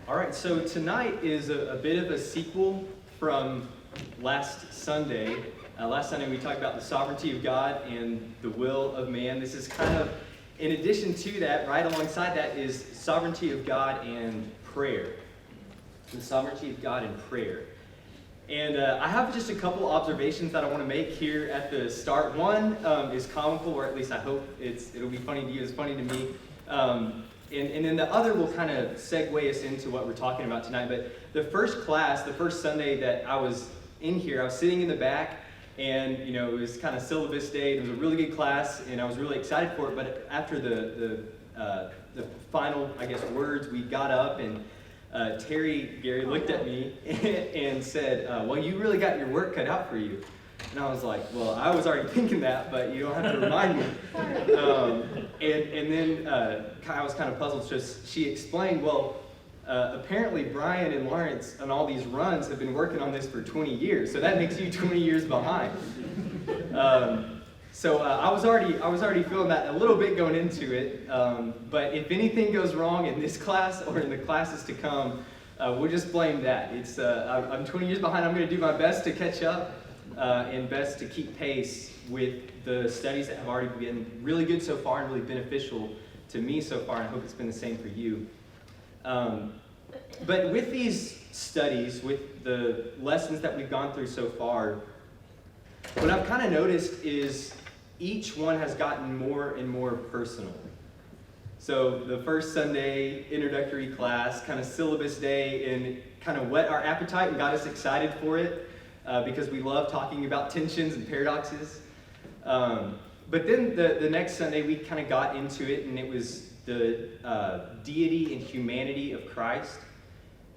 All right, so tonight is a bit of a sequel from last Sunday. Last Sunday we talked about the sovereignty of God and the will of man. This is kind of, in addition to that, right alongside that is sovereignty of God and prayer. The sovereignty of God and prayer. And I have just a couple observations that I want to make here at the start. One is comical, or at least I hope it'll be funny to you. It's funny to me. And then the other will kind of segue us into what we're talking about tonight. But the first Sunday that I was in here, I was sitting in the back, and it was kind of syllabus day. It was a really good class, and I was really excited for it. But after the final, words, we got up, and Gary looked at me and said, well, you really got your work cut out for you. And I was like, well, I was already thinking that, but you don't have to remind me. And then I was kind of puzzled. So she explained, well, apparently Brian and Lawrence on all these runs have been working on this for 20 years. So that makes you 20 years behind. So I was already feeling that a little bit going into it. But if anything goes wrong in this class or in the classes to come, we'll just blame that. I'm 20 years behind. I'm going to do my best to catch up. And best to keep pace with the studies that have already been really good so far and really beneficial to me so far, and I hope it's been the same for you. But with these studies, with the lessons that we've gone through so far, what I've kind of noticed is each one has gotten more and more personal. So the first Sunday introductory class, kind of syllabus day, and kind of whet our appetite and got us excited for it. Because we love talking about tensions and paradoxes. But then the next Sunday we kind of got into it, and it was the deity and humanity of Christ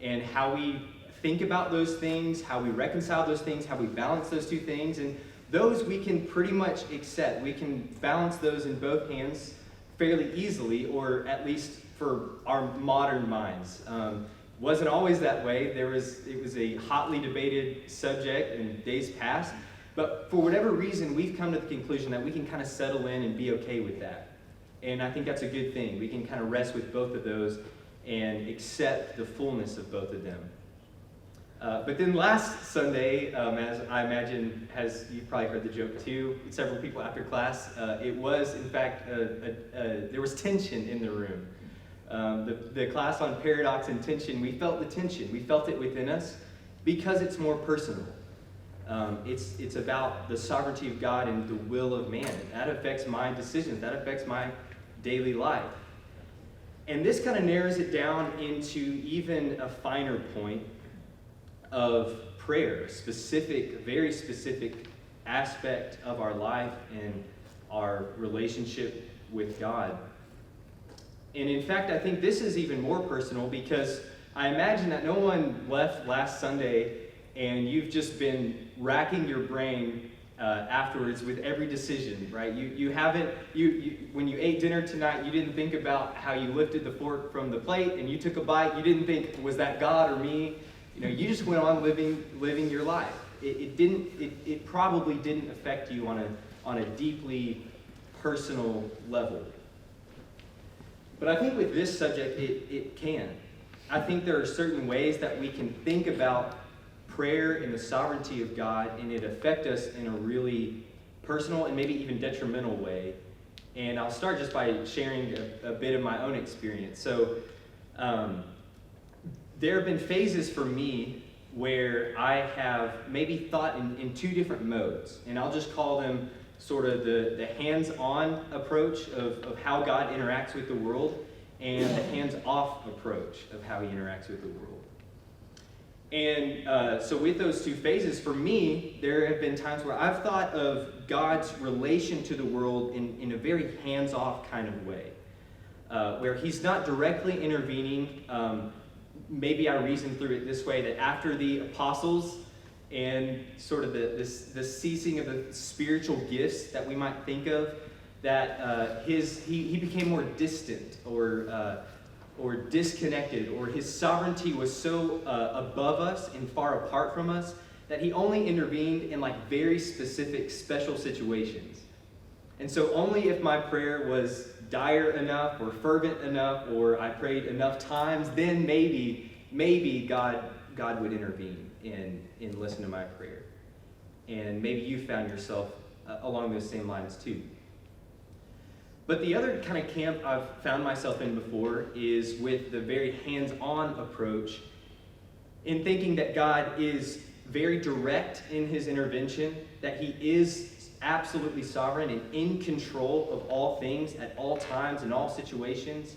and how we think about those things, how we reconcile those things, how we balance those two things. And those we can pretty much accept. We can balance those in both hands fairly easily, or at least for our modern minds. Wasn't always that way. It was a hotly debated subject in days past. But for whatever reason, we've come to the conclusion that we can kind of settle in and be okay with that. And I think that's a good thing. We can kind of rest with both of those and accept the fullness of both of them. But then last Sunday, as I imagine, you've probably heard the joke too, several people after class, it was, in fact, there was tension in the room. The class on paradox and tension, we felt the tension. We felt it within us because it's more personal. It's about the sovereignty of God and the will of man. That affects my decisions. That affects my daily life. And this kind of narrows it down into even a finer point of prayer, very specific aspect of our life and our relationship with God. And in fact, I think this is even more personal because I imagine that no one left last Sunday and you've just been racking your brain afterwards with every decision, right? You haven't, when you ate dinner tonight, you didn't think about how you lifted the fork from the plate and you took a bite. You didn't think, was that God or me? You just went on living your life. It probably didn't affect you on a deeply personal level. But I think with this subject, it can. I think there are certain ways that we can think about prayer and the sovereignty of God, and it affect us in a really personal and maybe even detrimental way. And I'll start just by sharing a bit of my own experience. So there have been phases for me where I have maybe thought in two different modes, and I'll just call them sort of the hands-on approach of how God interacts with the world and the hands-off approach of how he interacts with the world. And so with those two phases, for me, there have been times where I've thought of God's relation to the world in a very hands-off kind of way, where he's not directly intervening. Maybe I reason through it this way, that after the apostles and sort of the ceasing of the spiritual gifts that we might think of, that he became more distant or disconnected, or his sovereignty was so above us and far apart from us that he only intervened in very specific, special situations. And so only if my prayer was dire enough or fervent enough or I prayed enough times, then maybe maybe God would intervene and listen to my prayer. And maybe you found yourself along those same lines too. But the other kind of camp I've found myself in before is with the very hands-on approach, in thinking that God is very direct in his intervention, that he is absolutely sovereign and in control of all things at all times in all situations.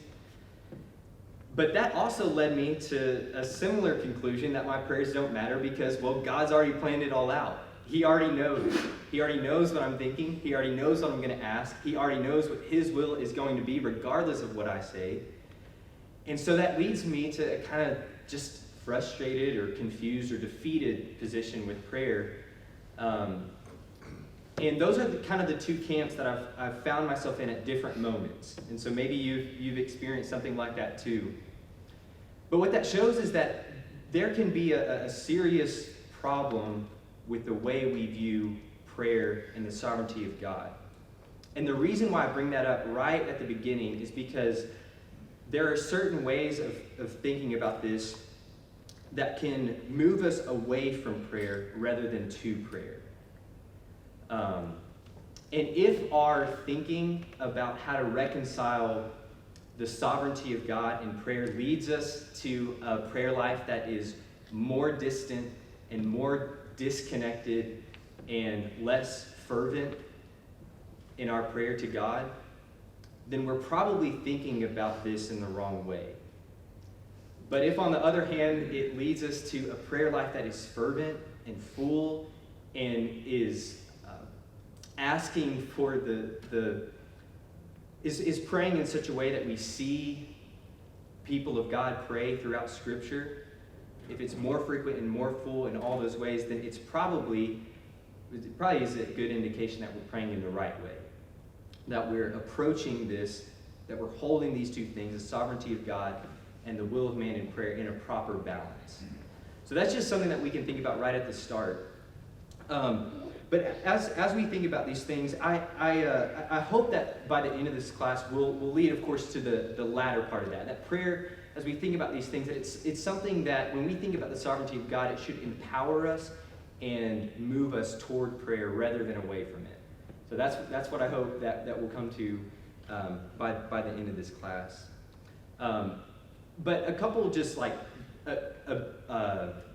But that also led me to a similar conclusion that my prayers don't matter because, well, God's already planned it all out. He already knows. He already knows what I'm thinking. He already knows what I'm going to ask. He already knows what his will is going to be regardless of what I say. And so that leads me to a kind of just frustrated or confused or defeated position with prayer. And those are kind of the two camps that I've found myself in at different moments. And so maybe you've experienced something like that too. But what that shows is that there can be a serious problem with the way we view prayer and the sovereignty of God. And the reason why I bring that up right at the beginning is because there are certain ways of thinking about this that can move us away from prayer rather than to prayer. And if our thinking about how to reconcile the sovereignty of God in prayer leads us to a prayer life that is more distant and more disconnected and less fervent in our prayer to God, then we're probably thinking about this in the wrong way. But if, on the other hand, it leads us to a prayer life that is fervent and full and is asking for is praying in such a way that we see people of God pray throughout Scripture, if it's more frequent and more full in all those ways, then it probably is a good indication that we're praying in the right way, that we're approaching this, that we're holding these two things, the sovereignty of God and the will of man in prayer, in a proper balance. So that's just something that we can think about right at the start. But as we think about these things, I hope that by the end of this class we'll lead, of course, to the latter part of that. That prayer, as we think about these things, that it's something that when we think about the sovereignty of God, it should empower us and move us toward prayer rather than away from it. So that's what I hope that we'll come to by the end of this class. But a couple just like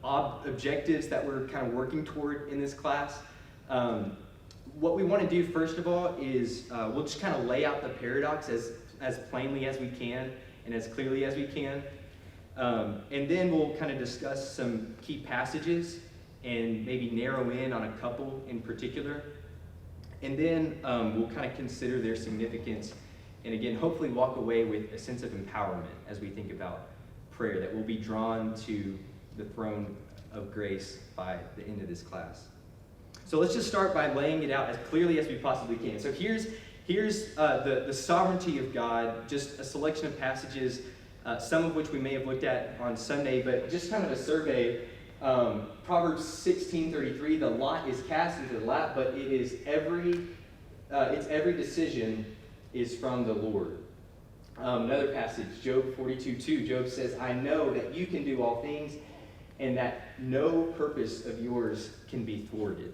objectives that we're kind of working toward in this class. What we want to do, first of all, is we'll just kind of lay out the paradox as plainly as we can and as clearly as we can. And then we'll kind of discuss some key passages and maybe narrow in on a couple in particular. And then we'll kind of consider their significance and, again, hopefully walk away with a sense of empowerment as we think about prayer, that we'll be drawn to the throne of grace by the end of this class. So let's just start by laying it out as clearly as we possibly can. So here's the sovereignty of God, just a selection of passages, some of which we may have looked at on Sunday, but just kind of a survey. Proverbs 16:33, the lot is cast into the lap, but it's every decision is from the Lord. Another passage, Job 42:2, Job says, I know that you can do all things and that no purpose of yours can be thwarted.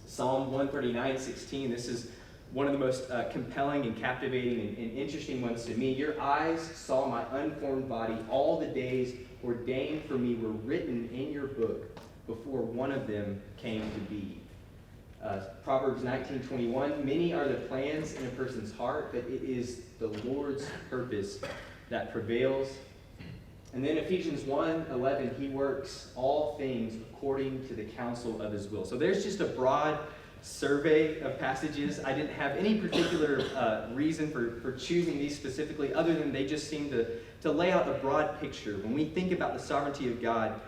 Psalm 139:16, this is one of the most compelling and captivating and interesting ones to me. Your eyes saw my unformed body. All the days ordained for me were written in your book before one of them came to be. Proverbs 19:21, many are the plans in a person's heart, but it is the Lord's purpose that prevails. And then Ephesians 1:11, he works all things according to the counsel of his will. So there's just a broad survey of passages. I didn't have any particular reason for choosing these specifically, other than they just seem to lay out a broad picture. When we think about the sovereignty of God,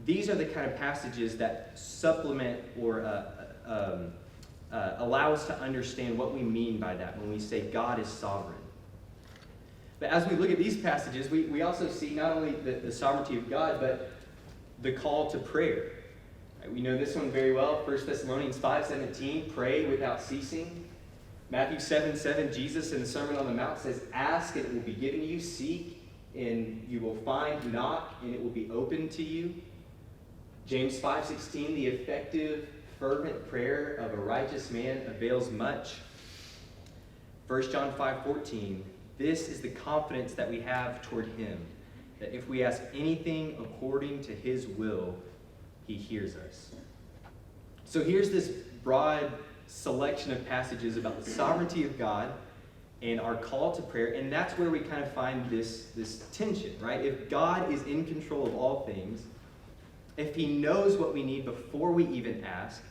these are the kind of passages that supplement or allow us to understand what we mean by that when we say God is sovereign. But as we look at these passages, we also see not only the sovereignty of God, but the call to prayer. Right? We know this one very well. 1 Thessalonians 5:17, pray without ceasing. Matthew 7:7, Jesus in the Sermon on the Mount says, ask and it will be given you, seek and you will find, knock, and it will be open to you. James 5:16, the effective, fervent prayer of a righteous man avails much. 1 John 5:14, this is the confidence that we have toward him, that if we ask anything according to his will, he hears us. So here's this broad selection of passages about the sovereignty of God and our call to prayer, and that's where we kind of find this tension, right? If God is in control of all things, if he knows what we need before we even ask,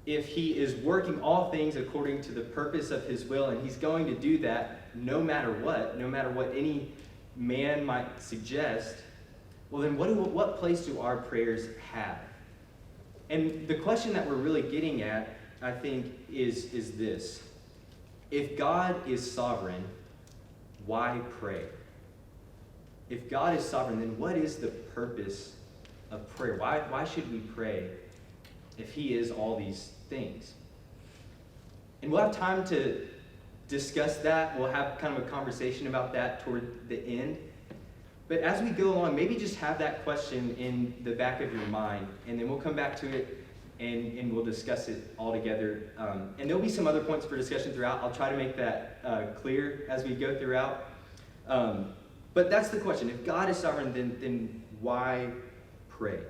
if he is working all things according to the purpose of his will, and he's going to do that no matter what any man might suggest, well then what place do our prayers have? And the question that we're really getting at, I think, is this. If God is sovereign, why pray? If God is sovereign, then what is the purpose of prayer? Why should we pray if he is all these things? And we'll have time to discuss that. We'll have kind of a conversation about that toward the end. But as we go along, maybe just have that question in the back of your mind, and then we'll come back to it and we'll discuss it all together. And there'll be some other points for discussion throughout. I'll try to make that clear as we go throughout. But that's the question. If God is sovereign, then why pray?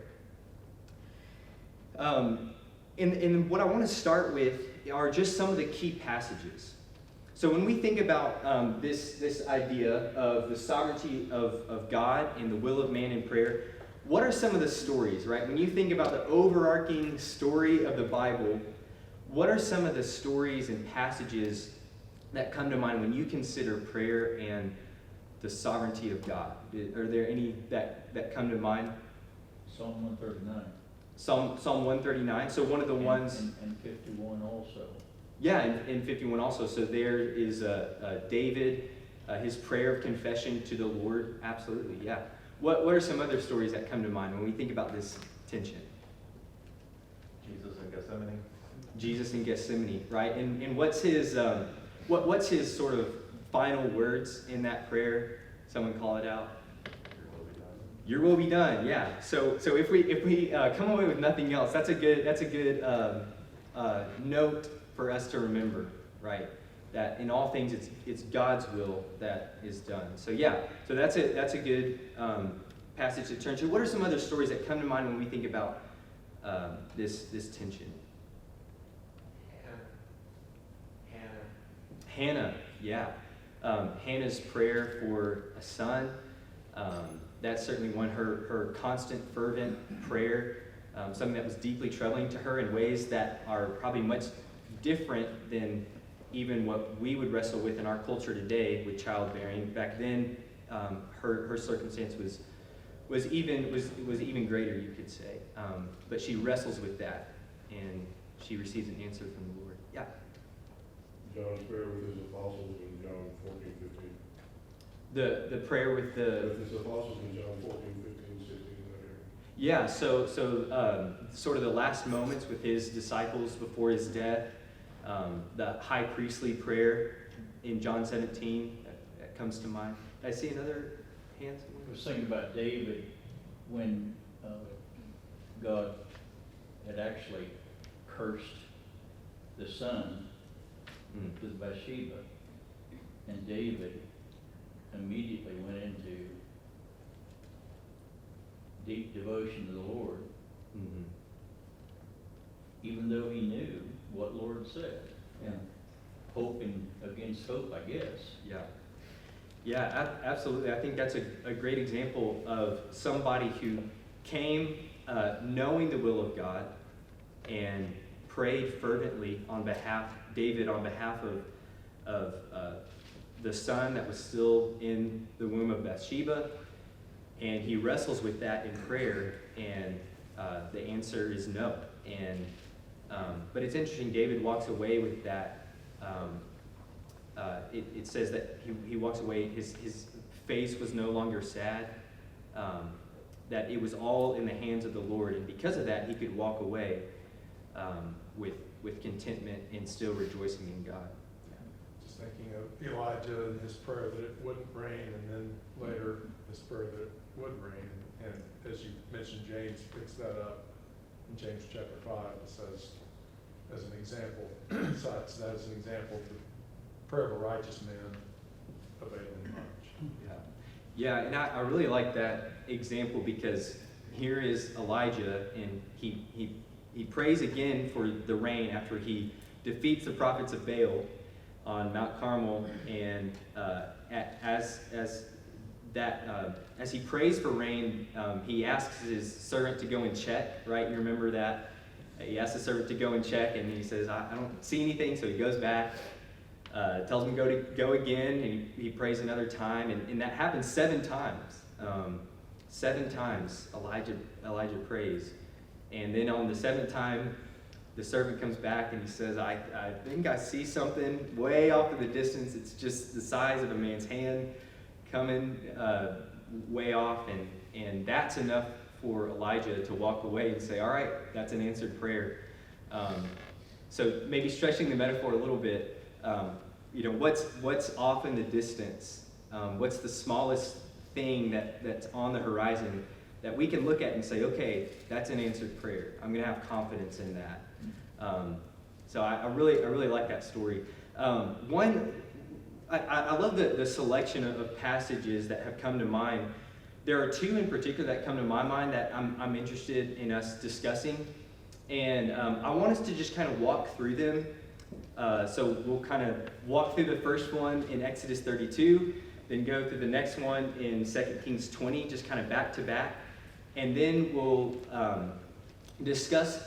And what I want to start with are just some of the key passages. So when we think about this idea of the sovereignty of God and the will of man in prayer, what are some of the stories, right? When you think about the overarching story of the Bible, what are some of the stories and passages that come to mind when you consider prayer and the sovereignty of God? Are there any that come to mind? Psalm 139. Psalm 139. So one of the ones. And 51 also. Yeah, and 51 also. So there is David, his prayer of confession to the Lord. Absolutely, yeah. What are some other stories that come to mind when we think about this tension? Jesus in Gethsemane. Jesus in Gethsemane, right? And what's his what's his sort of final words in that prayer? Someone call it out. Your will be done. Yeah. So if we come away with nothing else, that's a good note for us to remember, right? That in all things it's God's will that is done. So yeah. So that's a good passage to turn to. What are some other stories that come to mind when we think about this tension? Hannah. Yeah. Hannah's prayer for a son. That's certainly one, her constant, fervent prayer, something that was deeply troubling to her in ways that are probably much different than even what we would wrestle with in our culture today with childbearing. Back then, her circumstance was even greater, you could say. But she wrestles with that, and she receives an answer from the Lord. Yeah. John's prayer with his apostles in John 14:15. The prayer with the... With his apostles in John 14:15, 16, whatever. Yeah, so sort of the last moments with his disciples before his death, the high priestly prayer in John 17, that comes to mind. Did I see another hand? I was thinking about David when God had actually cursed the son with Bathsheba, and David immediately went into deep devotion to the Lord, even though he knew what Lord said. Yeah. Hoping against hope, I guess. Yeah. Yeah, absolutely. I think that's a great example of somebody who came knowing the will of God and prayed fervently on behalf, David, on behalf of the son that was still in the womb of Bathsheba, and he wrestles with that in prayer, and the answer is no. And but it's interesting, David walks away with that. It says that he walks away, his face was no longer sad, that it was all in the hands of the Lord, and because of that, he could walk away with contentment and still rejoicing in God. Just thinking of Elijah and his prayer that it wouldn't rain, and then later his prayer that it would rain. And as you mentioned, James picks that up in James chapter 5. It says, as an example, cites that as an example, the prayer of a righteous man availing much. Yeah, and I really like that example because here is Elijah, and he prays again for the rain after he defeats the prophets of Baal on Mount Carmel, and as he prays for rain, he asks his servant to go and check. Right, you remember that? He asks the servant to go and check, and he says, "I don't see anything," so he goes back. Tells him to go again, and he prays another time, and that happens 7 times. 7 times Elijah prays, and then on the 7th time, the servant comes back and he says, I think I see something way off in the distance. It's just the size of a man's hand coming way off, and that's enough for Elijah to walk away and say, all right, that's an answered prayer. So maybe stretching the metaphor a little bit, what's off in the distance? What's the smallest thing that's on the horizon that we can look at and say, okay, that's an answered prayer. I'm going to have confidence in that. So I really like that story. I love the selection of passages that have come to mind. There are 2 in particular that come to my mind that I'm interested in us discussing. And I want us to just kind of walk through them. So we'll kind of walk through the first one in Exodus 32, then go through the next one in 2 Kings 20, just kind of back to back. And then we'll discuss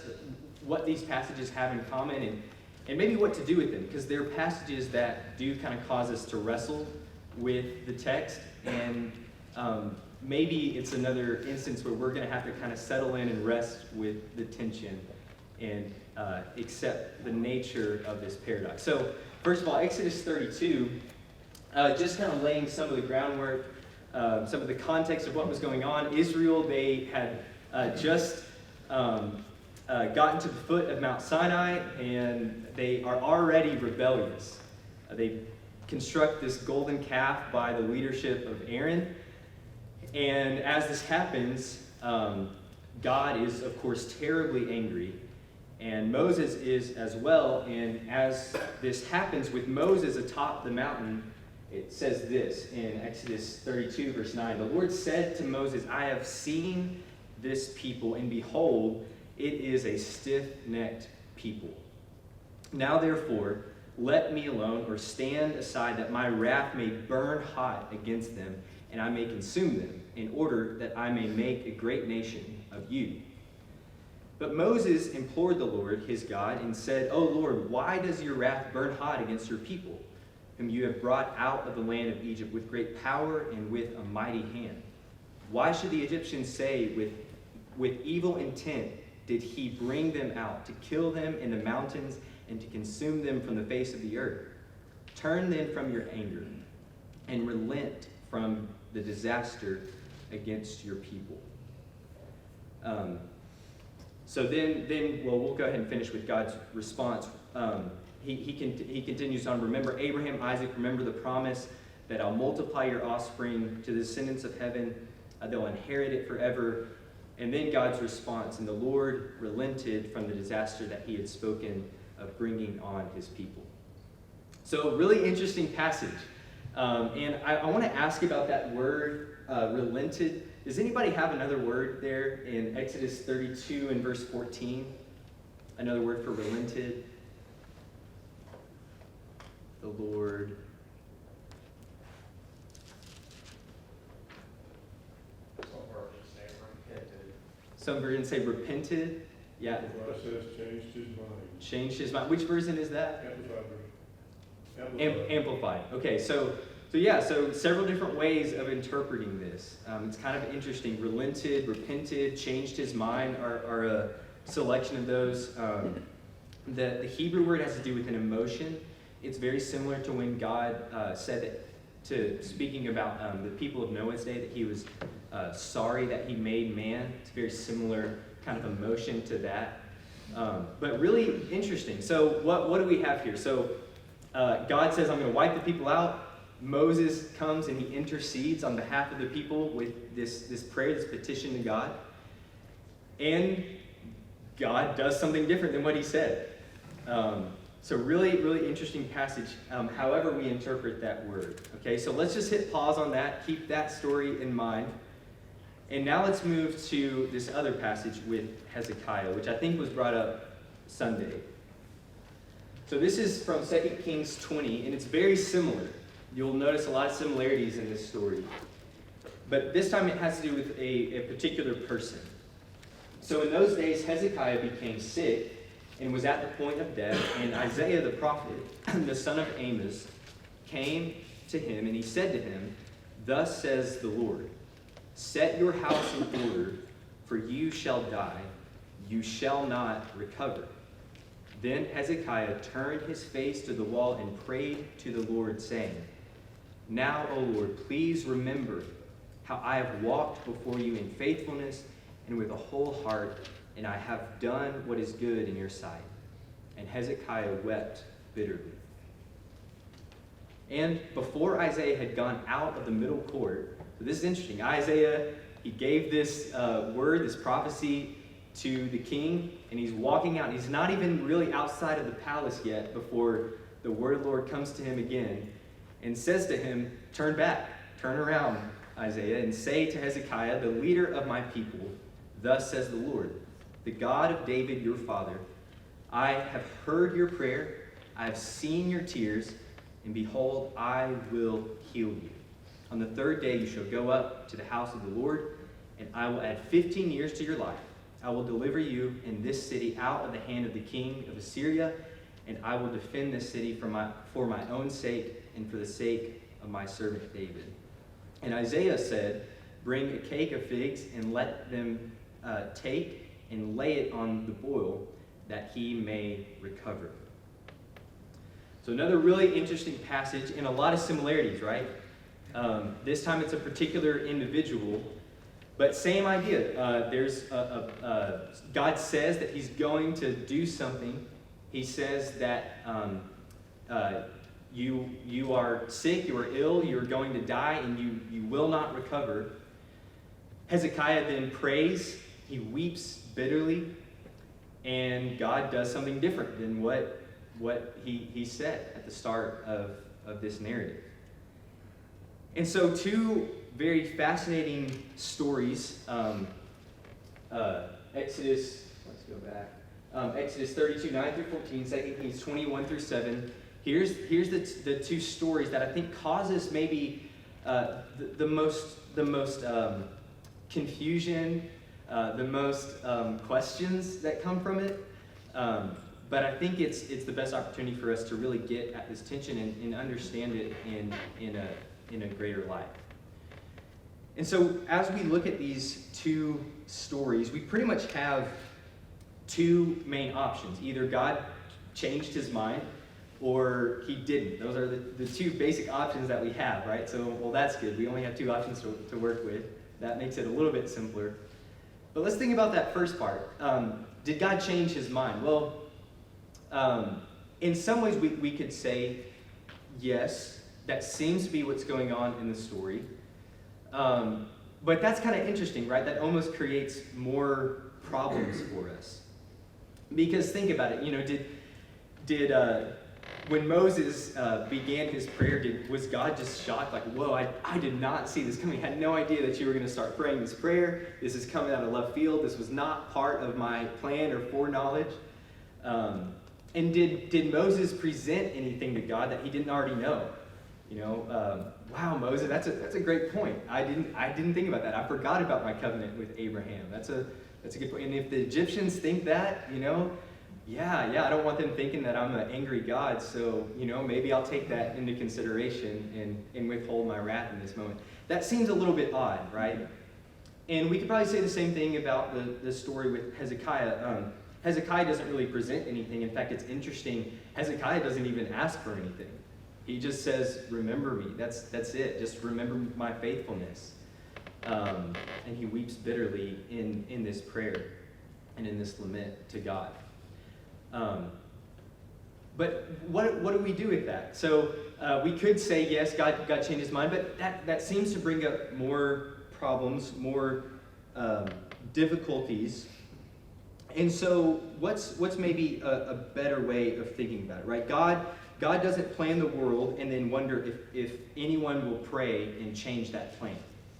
what these passages have in common and maybe what to do with them, because they're passages that do kind of cause us to wrestle with the text, and maybe it's another instance where we're going to have to kind of settle in and rest with the tension and accept the nature of this paradox. So first of all, Exodus 32, just kind of laying some of the groundwork, some of the context of what was going on. Israel, they had just gotten to the foot of Mount Sinai, and they are already rebellious. They construct this golden calf by the leadership of Aaron. And as this happens, God is, of course, terribly angry. And Moses is as well. And as this happens with Moses atop the mountain, it says this in Exodus 32, verse 9. The Lord said to Moses, I have seen this people, and behold, it is a stiff-necked people. Now therefore, let me alone, or stand aside, that my wrath may burn hot against them, and I may consume them, in order that I may make a great nation of you. But Moses implored the Lord, his God, and said, O Lord, why does your wrath burn hot against your people, whom you have brought out of the land of Egypt with great power and with a mighty hand? Why should the Egyptians say, with evil intent did he bring them out, to kill them in the mountains and to consume them from the face of the earth? Turn then from your anger and relent from the disaster against your people. So then, we'll go ahead and finish with God's response. He continues on, remember Abraham, Isaac, remember the promise that I'll multiply your offspring to the descendants of heaven. They'll inherit it forever. And then God's response, and the Lord relented from the disaster that he had spoken of bringing on his people. So really interesting passage. And I want to ask about that word, relented. Does anybody have another word there in Exodus 32 and verse 14? Another word for relented? The Lord. Some versions say repented. Yeah. It says changed his mind. Changed his mind. Which version is that? Amplified version. Amplified. Okay, so several different ways of interpreting this. It's kind of interesting. Relented, repented, changed his mind are a selection of those. The Hebrew word has to do with an emotion. It's very similar to when God said that, speaking about the people of Noah's day, that he was sorry that he made man. It's a very similar kind of emotion to that. But really interesting. So what do we have here? So God says, I'm going to wipe the people out. Moses comes and he intercedes on behalf of the people with this prayer, this petition to God. And God does something different than what he said. So really, really interesting passage, however we interpret that word. Okay, so let's just hit pause on that. Keep that story in mind. And now let's move to this other passage with Hezekiah, which I think was brought up Sunday. So this is from 2 Kings 20, and it's very similar. You'll notice a lot of similarities in this story. But this time it has to do with a particular person. So in those days, Hezekiah became sick and was at the point of death, and Isaiah the prophet, the son of Amos, came to him, and he said to him, "Thus says the Lord, set your house in order, for you shall die, you shall not recover." Then Hezekiah turned his face to the wall and prayed to the Lord, saying, "Now, O Lord, please remember how I have walked before you in faithfulness and with a whole heart, and I have done what is good in your sight." And Hezekiah wept bitterly. And before Isaiah had gone out of the middle court, so this is interesting. Isaiah, he gave this word, this prophecy to the king, and he's walking out. He's not even really outside of the palace yet before the word of the Lord comes to him again and says to him, "Turn back, turn around, Isaiah, and say to Hezekiah, the leader of my people, thus says the Lord, the God of David your father, I have heard your prayer, I have seen your tears, and behold, I will heal you. On the third day you shall go up to the house of the Lord, and I will add 15 years to your life. I will deliver you and this city out of the hand of the king of Assyria, and I will defend this city for my own sake and for the sake of my servant David." And Isaiah said, "Bring a cake of figs and let them take and lay it on the boil, that he may recover." So another really interesting passage and a lot of similarities, right? This time it's a particular individual, but same idea. God says that he's going to do something. He says that you are sick, you are ill, you're going to die, and you will not recover. Hezekiah then prays, he weeps bitterly, and God does something different than what he said at the start of this narrative. And so two very fascinating stories, Exodus 32, 9 through 14, 2 Kings 21 through 7. Here's the two stories that I think causes maybe the most confusion, the most questions that come from it. But I think it's the best opportunity for us to really get at this tension and understand it in a greater light. And so as we look at these two stories, we pretty much have two main options. Either God changed his mind or he didn't. Those are the two basic options that we have, right? So, well, that's good. We only have two options to work with. That makes it a little bit simpler. But let's think about that first part. Did God change his mind? Well, in some ways we could say yes. That seems to be what's going on in the story. But that's kind of interesting, right? That almost creates more problems for us. Because think about it, did when Moses began his prayer, was God just shocked? Like, whoa, I did not see this coming. I had no idea that you were going to start praying this prayer. This is coming out of left field. This was not part of my plan or foreknowledge. And did Moses present anything to God that he didn't already know? Wow, Moses, that's a great point. I didn't think about that. I forgot about my covenant with Abraham. That's a good point. And if the Egyptians think that, I don't want them thinking that I'm an angry God. So, maybe I'll take that into consideration and withhold my wrath in this moment. That seems a little bit odd, right? And we could probably say the same thing about the story with Hezekiah. Hezekiah doesn't really present anything. In fact, it's interesting. Hezekiah doesn't even ask for anything. He just says, "Remember me." That's it. Just remember my faithfulness. And he weeps bitterly in this prayer and in this lament to God. But what do we do with that? So we could say, yes, God changed his mind, but that seems to bring up more problems, more difficulties. And so what's maybe a better way of thinking about it, right? God doesn't plan the world and then wonder if anyone will pray and change that plan.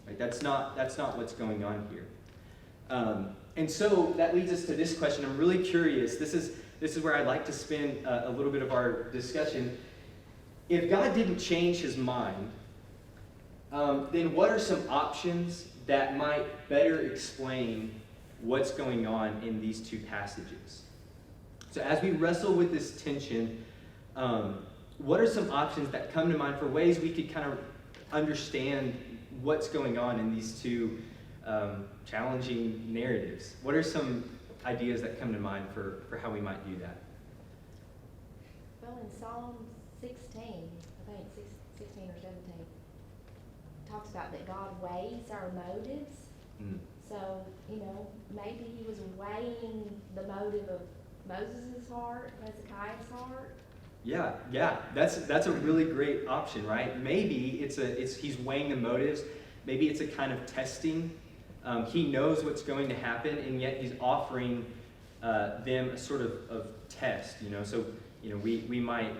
Right? That's not what's going on here. And so that leads us to this question. I'm really curious. This is where I'd like to spend a little bit of our discussion. If God didn't change his mind, then what are some options that might better explain what's going on in these two passages? So as we wrestle with this tension, what are some options that come to mind for ways we could kind of understand what's going on in these two challenging narratives? What are some ideas that come to mind for how we might do that? Well, in Psalm 16, I think 16 or 17, talks about that God weighs our motives. Mm. So, maybe he was weighing the motive of Moses' heart, Hezekiah's heart. Yeah, that's a really great option, right? Maybe he's weighing the motives. Maybe it's a kind of testing. He knows what's going to happen, and yet he's offering them a sort of test. So we might.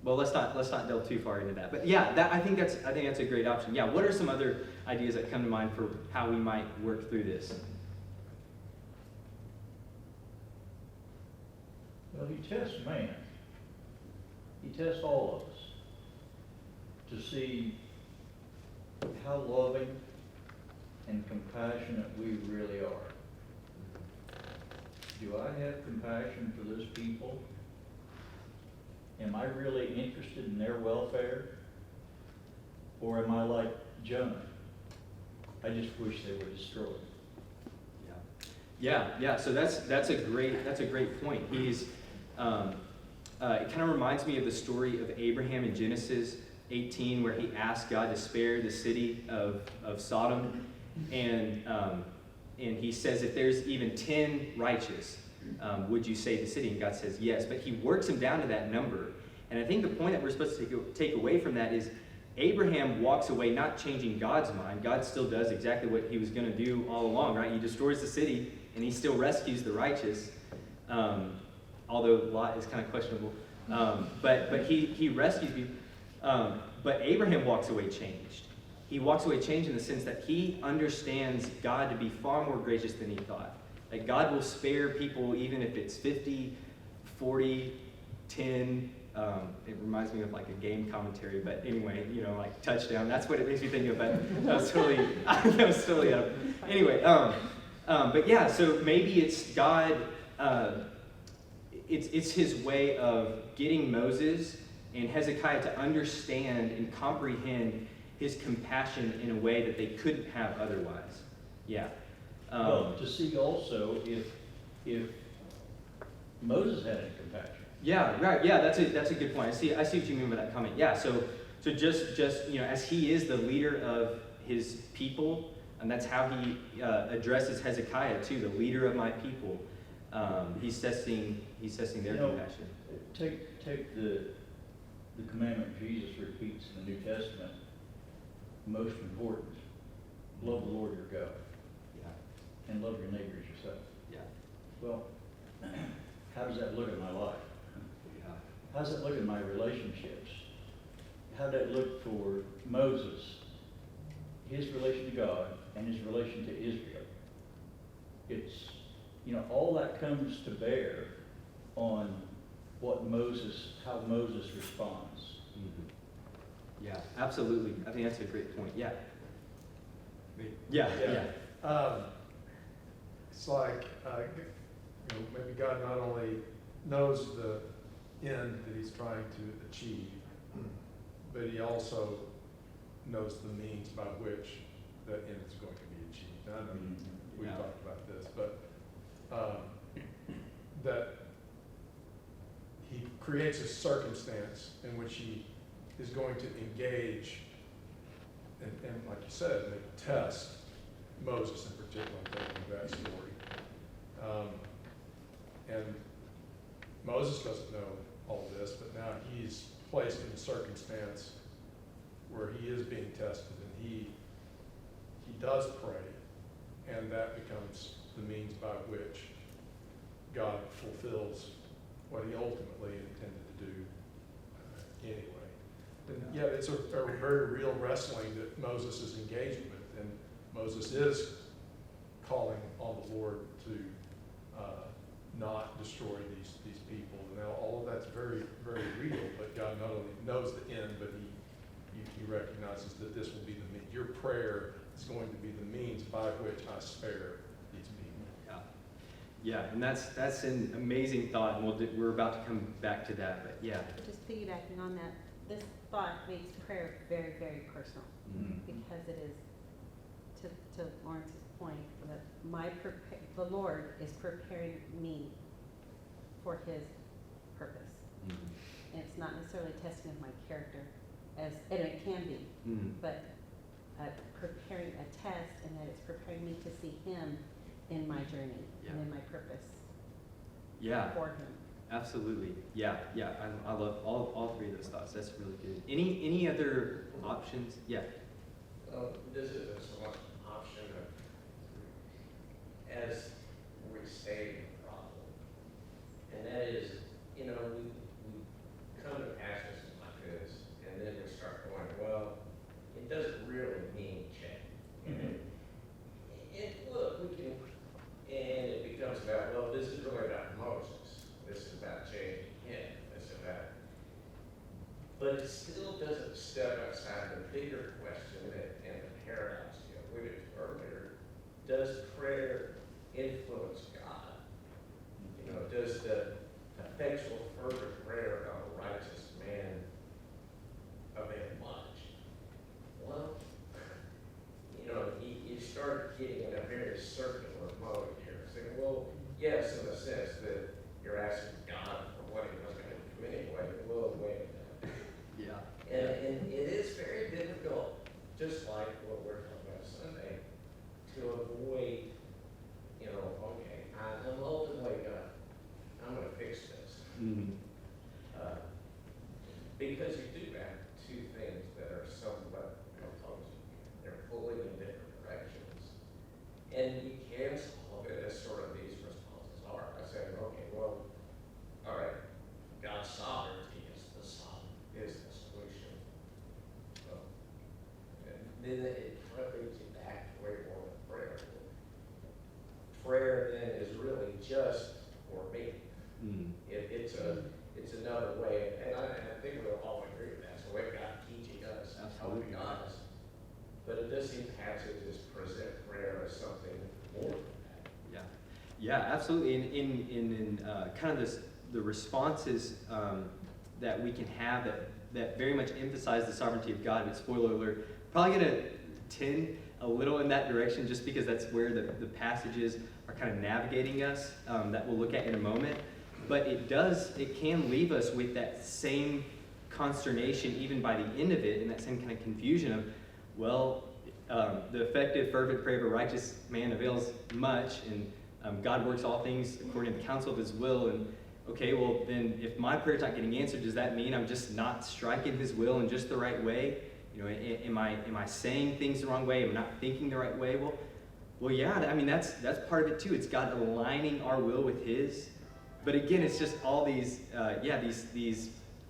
Well, let's not delve too far into that. But yeah, I think that's a great option. Yeah, what are some other ideas that come to mind for how we might work through this? Well, he tests man. He tests all of us to see how loving and compassionate we really are. Do I have compassion for those people? Am I really interested in their welfare? Or am I like Jonah? I just wish they were destroyed. Yeah. So that's a great point. He's it kind of reminds me of the story of Abraham in Genesis 18, where he asked God to spare the city of Sodom, and he says, if there's even 10 righteous, would you save the city? And God says yes, but he works him down to that number. And I think the point that we're supposed to take away from that is Abraham walks away not changing God's mind. God still does exactly what he was going to do all along, right? He destroys the city, and he still rescues the righteous, although Lot is kind of questionable. But he rescues people. But Abraham walks away changed. He walks away changed in the sense that he understands God to be far more gracious than he thought. Like God will spare people even if it's 50, 40, 10. It reminds me of like a game commentary, but anyway, like touchdown. That's what it makes me think of. But that was totally anyway. But yeah, so maybe it's God. It's his way of getting Moses and Hezekiah to understand and comprehend his compassion in a way that they couldn't have otherwise. Yeah. Well, to see also if Moses had any compassion. Yeah, right. Yeah, that's a good point. I see what you mean by that comment. Yeah. So just as he is the leader of his people, and that's how he addresses Hezekiah too, the leader of my people. He's testing their compassion. Take the commandment Jesus repeats in the New Testament. Most important, love the Lord your God. Yeah. And love your neighbor as yourself. Yeah. Well, how does that look in my life? Yeah. How does that look in my relationships? How did that look for Moses? His relation to God and his relation to Israel. It's, all that comes to bear on how Moses responds. Mm-hmm. Yeah, absolutely. I think that's a great point. Yeah. Yeah. It's like, maybe God not only knows the end that he's trying to achieve, but he also knows the means by which the end is going to be achieved. I know we Yeah. talked about this, but that he creates a circumstance in which he is going to engage and like you said, test Moses in particular, taking that story. And Moses doesn't know all this, but now he's placed in a circumstance where he is being tested, and he does pray, and that becomes the means by which God fulfills what he ultimately intended to do anyway. And yeah, it's a very real wrestling that Moses is engaged with, and Moses is calling on the Lord to not destroy these people. Now, all of that's very, very real, but God not only knows the end, but he recognizes that this will be the means. Your prayer is going to be the means by which I spare these people. Yeah, and that's an amazing thought, and we're about to come back to that, but yeah. Just piggybacking on that, this thought makes prayer very, very personal, because it is, to Lawrence's point, that the Lord is preparing me for his purpose. And it's not necessarily a testing of my character, and it can be, but preparing a test, and that it's preparing me to see him in my journey and in my purpose for him. Absolutely. Yeah. I love all three of those thoughts. That's really good. Any other options? Yeah. This is so much an option of, as restating the problem. And that is, we come to passages like this, and then we start going, well, it doesn't really mean change. And look, we can, and it becomes about, well, this is really about Moses. This is about changing him. This is about, but it still doesn't step outside the bigger question and the paradox you alluded to earlier. Does prayer influence God? Does the effectual fervent prayer of a righteous man avail much? Well, you start getting in a very circular mode here, saying, well, yes, in the sense that you're asking God for what he was going to do anyway. Well, wait a minute. Yeah. And it is very difficult, just like what we're talking about Sunday, to avoid, okay, I'm ultimately I'm going to fix this. Because you do have two things that are somewhat opposing. They're pulling in different directions. And you can solve it as sort of these responses are. I said, okay, well, all right, God's sovereignty is the solution. And then it brings you back to where you want prayer. Prayer then is really just for me. It's another way, and I think we'll all agree with that. It's a way of God teaching us, helping us. But in this passages present prayer as something more than that. Yeah, absolutely. In kind of the responses that we can have that very much emphasize the sovereignty of God. But spoiler alert, probably going to tend a little in that direction, just because that's where the passages are kind of navigating us. That we'll look at in a moment. But it can leave us with that same consternation, even by the end of it, and that same kind of confusion of, well, the effective, fervent prayer of a righteous man avails much, and God works all things according to the counsel of his will. And okay, well, then if my prayer's not getting answered, does that mean I'm just not striking his will in just the right way? Am I saying things the wrong way? Am I not thinking the right way? Well, yeah. I mean, that's part of it too. It's God aligning our will with his. But again, it's just all these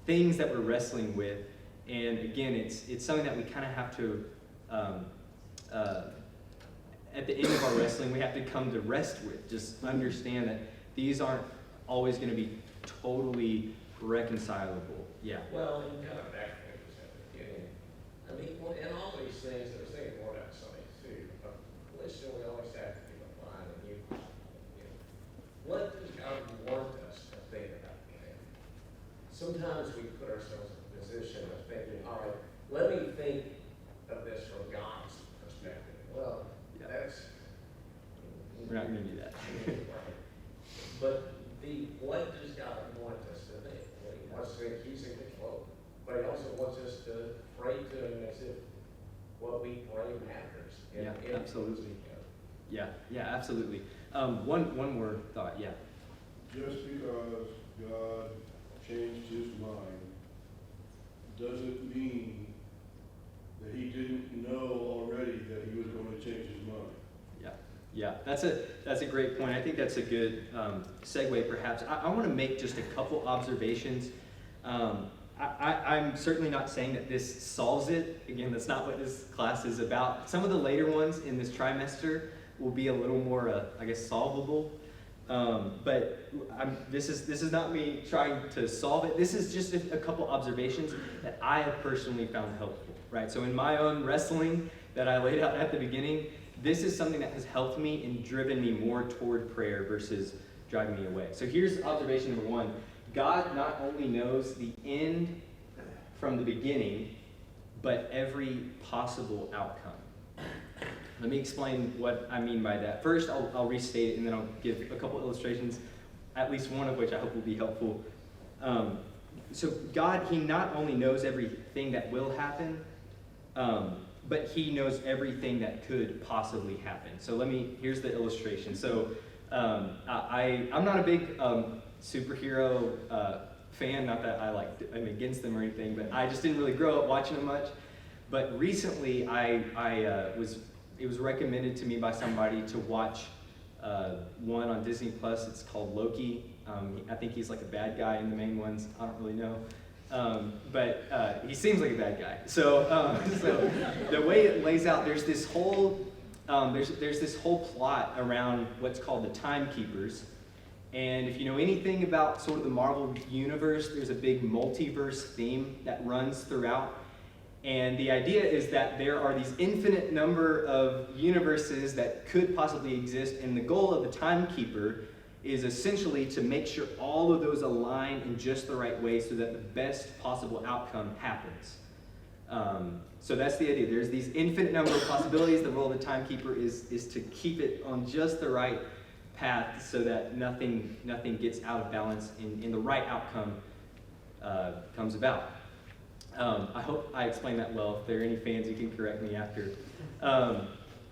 things that we're wrestling with, and again, it's something that we kind of have to, at the end of our wrestling, we have to come to rest with. Just understand that these aren't always going to be totally reconcilable. Yeah. Well, and kind of back to what you said at the beginning. I mean, in all these things, there's things more about Sunday too. But listen, we always have to keep in mind, and what does God want us to think about prayer? Sometimes we put ourselves in a position of thinking, all right, let me think of this from God's perspective. Well, that's... We're not going to do that. But what does God want us to think? Well, he wants to think he's in control. But he also wants us to pray to him as if what we pray matters. Absolutely. Yeah, absolutely. One more thought, yeah. Just because God changed his mind doesn't mean that he didn't know already that he was going to change his mind. Yeah, that's a great point. I think that's a good segue, perhaps. I want to make just a couple observations. I'm certainly not saying that this solves it. Again, that's not what this class is about. Some of the later ones in this trimester will be a little more, I guess, solvable. But this is not me trying to solve it. This is just a couple observations that I have personally found helpful, right? So in my own wrestling that I laid out at the beginning, this is something that has helped me and driven me more toward prayer versus driving me away. So here's observation number one. God not only knows the end from the beginning, but every possible outcome. Let me explain what I mean by that. First, I'll restate it, and then I'll give a couple illustrations, at least one of which I hope will be helpful. So God, he not only knows everything that will happen, but he knows everything that could possibly happen. So here's the illustration. So I'm not a big superhero fan, not that I'm against them or anything, but I just didn't really grow up watching them much. But recently it was recommended to me by somebody to watch one on Disney Plus. It's called Loki. I think he's like a bad guy in the main ones. I don't really know. But he seems like a bad guy. So the way it lays out, there's this whole plot around what's called the Timekeepers. And if you know anything about sort of the Marvel universe, there's a big multiverse theme that runs throughout. And the idea is that there are these infinite number of universes that could possibly exist, and the goal of the Timekeeper is essentially to make sure all of those align in just the right way so that the best possible outcome happens. So that's the idea. There's these infinite number of possibilities. The role of the Timekeeper is to keep it on just the right path so that nothing gets out of balance and the right outcome comes about. I hope I explained that well. If there are any fans, you can correct me after.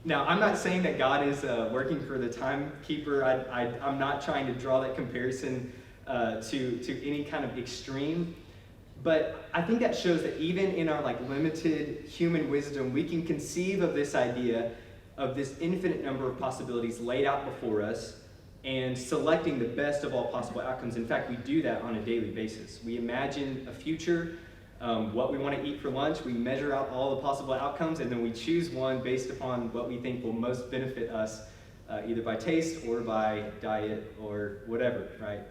Now, I'm not saying that God is working for the Timekeeper. I'm not trying to draw that comparison to any kind of extreme. But I think that shows that even in our limited human wisdom, we can conceive of this idea of this infinite number of possibilities laid out before us and selecting the best of all possible outcomes. In fact, we do that on a daily basis. We imagine a future, what we want to eat for lunch, we measure out all the possible outcomes, and then we choose one based upon what we think will most benefit us, either by taste or by diet or whatever, right?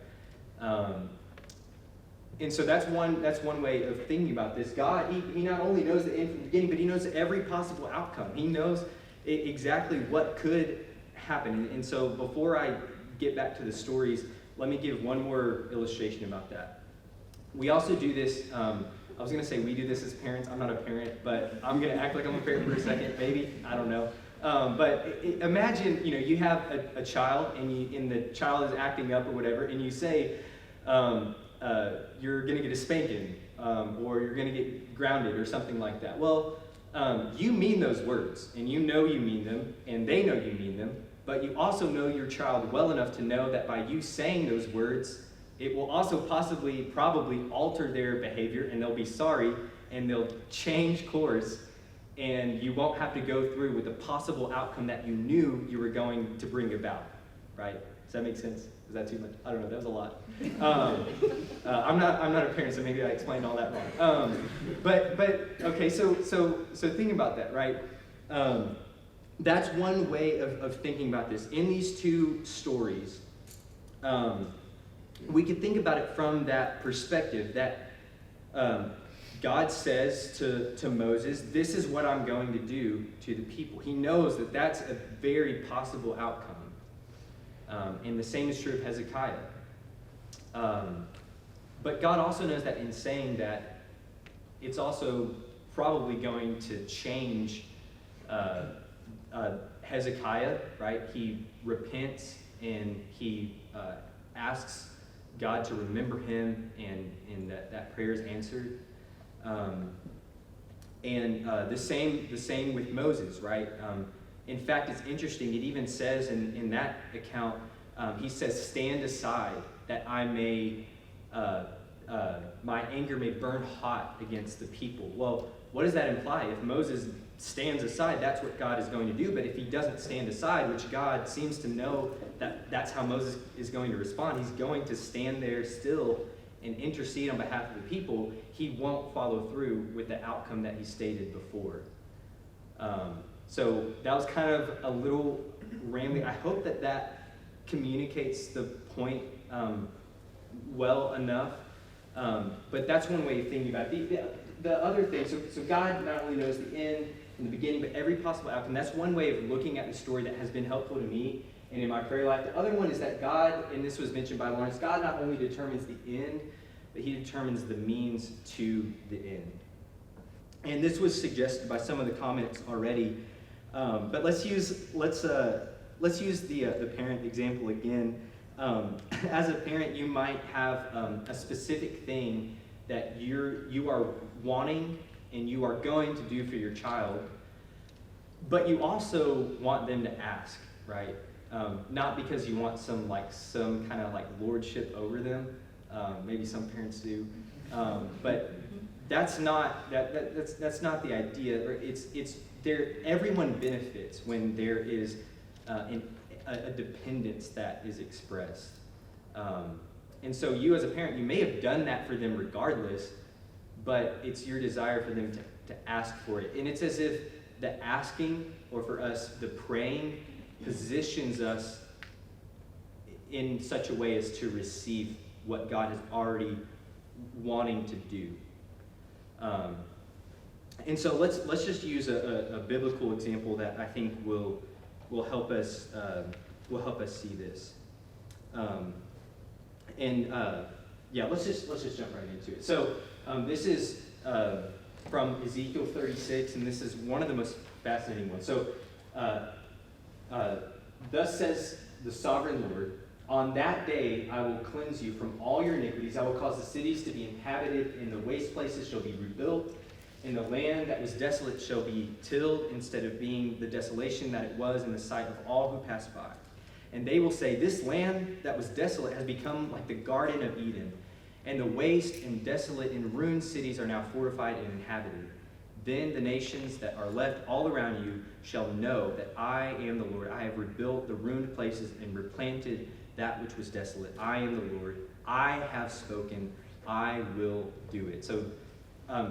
And so that's one way of thinking about this. God, he not only knows the end from the beginning, but he knows every possible outcome. He knows exactly what could happen. And so before I get back to the stories, let me give one more illustration about that. We also do this, I was going to say we do this as parents. I'm not a parent, but I'm going to act like I'm a parent for a second, maybe. I don't know. But imagine, you have a child and the child is acting up or whatever, and you say, you're going to get a spanking, or you're going to get grounded or something like that. Well, you mean those words, and you know you mean them, and they know you mean them, but you also know your child well enough to know that by you saying those words, it will also probably alter their behavior, and they'll be sorry, and they'll change course, and you won't have to go through with the possible outcome that you knew you were going to bring about, right? Does that make sense? Is that too much? I don't know, that was a lot. I'm not a parent, so maybe I explained all that wrong. But okay, so think about that, right? That's one way of thinking about this. In these two stories, we could think about it from that perspective that God says to Moses, this is what I'm going to do to the people. He knows that that's a very possible outcome. And the same is true of Hezekiah. But God also knows that in saying that, it's also probably going to change Hezekiah, right? He repents and he asks God to remember him, and that prayer is answered. And the same with Moses, right? In fact, it's interesting. It even says in that account, he says, "Stand aside that I may my anger may burn hot against the people. Well, what does that imply? If Moses stands aside, that's what God is going to do. But if he doesn't stand aside, which God seems to know that that's how Moses is going to respond, he's going to stand there still and intercede on behalf of the people. He won't follow through with the outcome that he stated before. So that was kind of a little rambling. I hope that that communicates the point well enough. But that's one way of thinking about it. The other thing, so God not only knows the end and the beginning, but every possible outcome. That's one way of looking at the story that has been helpful to me and in my prayer life. The other one is that God, and this was mentioned by Lawrence, God not only determines the end, but he determines the means to the end. And this was suggested by some of the comments already. But let's use the parent example again. As a parent, you might have a specific thing that you are wanting and you are going to do for your child, but you also want them to ask, right? Not because you want some kind of lordship over them. Maybe some parents do, but that's not the idea. It's there. Everyone benefits when there is a dependence that is expressed. And so you as a parent, you may have done that for them regardless, but it's your desire for them to ask for it. And it's as if the asking, or for us, the praying, positions us in such a way as to receive what God is already wanting to do. And so let's just use a biblical example that I think will help us see this. Let's just jump right into it. So this is from Ezekiel 36, and this is one of the most fascinating ones. So thus says the sovereign Lord, on that day I will cleanse you from all your iniquities. I will cause the cities to be inhabited, and the waste places shall be rebuilt, and the land that was desolate shall be tilled instead of being the desolation that it was in the sight of all who pass by. And they will say, this land that was desolate has become like the Garden of Eden, and the waste and desolate and ruined cities are now fortified and inhabited. Then the nations that are left all around you shall know that I am the Lord. I have rebuilt the ruined places and replanted that which was desolate. I am the Lord. I have spoken. I will do it. So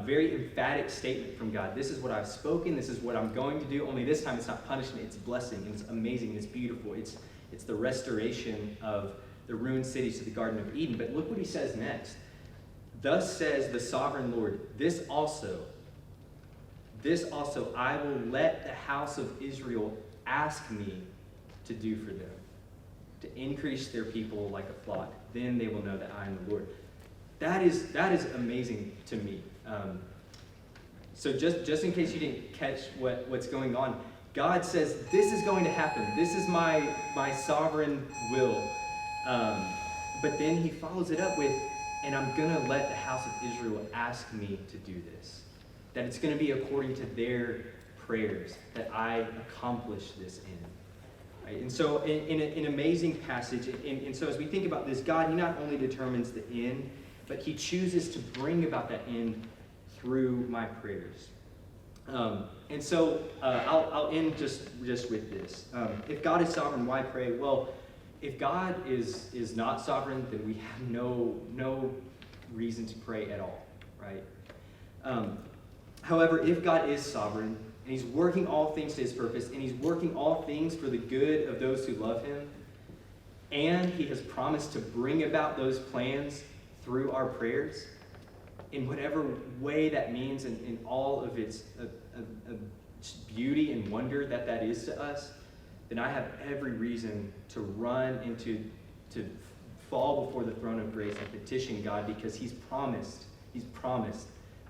very emphatic statement from God. This is what I've spoken. This is what I'm going to do. Only this time it's not punishment. It's blessing. And it's amazing. And it's beautiful. It's the restoration of the ruined cities to the Garden of Eden. But look what he says next. Thus says the sovereign Lord, this also I will let the house of Israel ask me to do for them, to increase their people like a flock. Then they will know that I am the Lord. That is amazing to me. So just in case you didn't catch what's going on, God says, this is going to happen. This is my sovereign will. But then he follows it up with, and I'm going to let the house of Israel ask me to do this. That it's going to be according to their prayers that I accomplish this in. Right? And so in an amazing passage, and so as we think about this, God, he not only determines the end, but he chooses to bring about that end through my prayers. And so I'll end just with this. If God is sovereign, why pray? Well, if God is not sovereign, then we have no reason to pray at all, right? However, if God is sovereign, and he's working all things to his purpose, and he's working all things for the good of those who love him, and he has promised to bring about those plans through our prayers, in whatever way that means, and in all of its beauty and wonder that is to us, then I have every reason to run and to fall before the throne of grace and petition God, because he's promised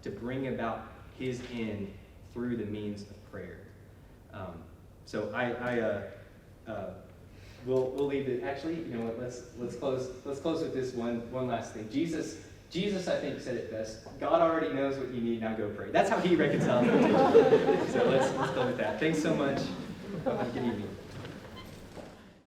to bring about his end through the means of prayer. So we'll leave it. Actually, you know what? Let's close with this one last thing. Jesus, I think, said it best. God already knows what you need. Now go pray. That's how he reconciles the two. So let's go with that. Thanks so much. Have a good evening.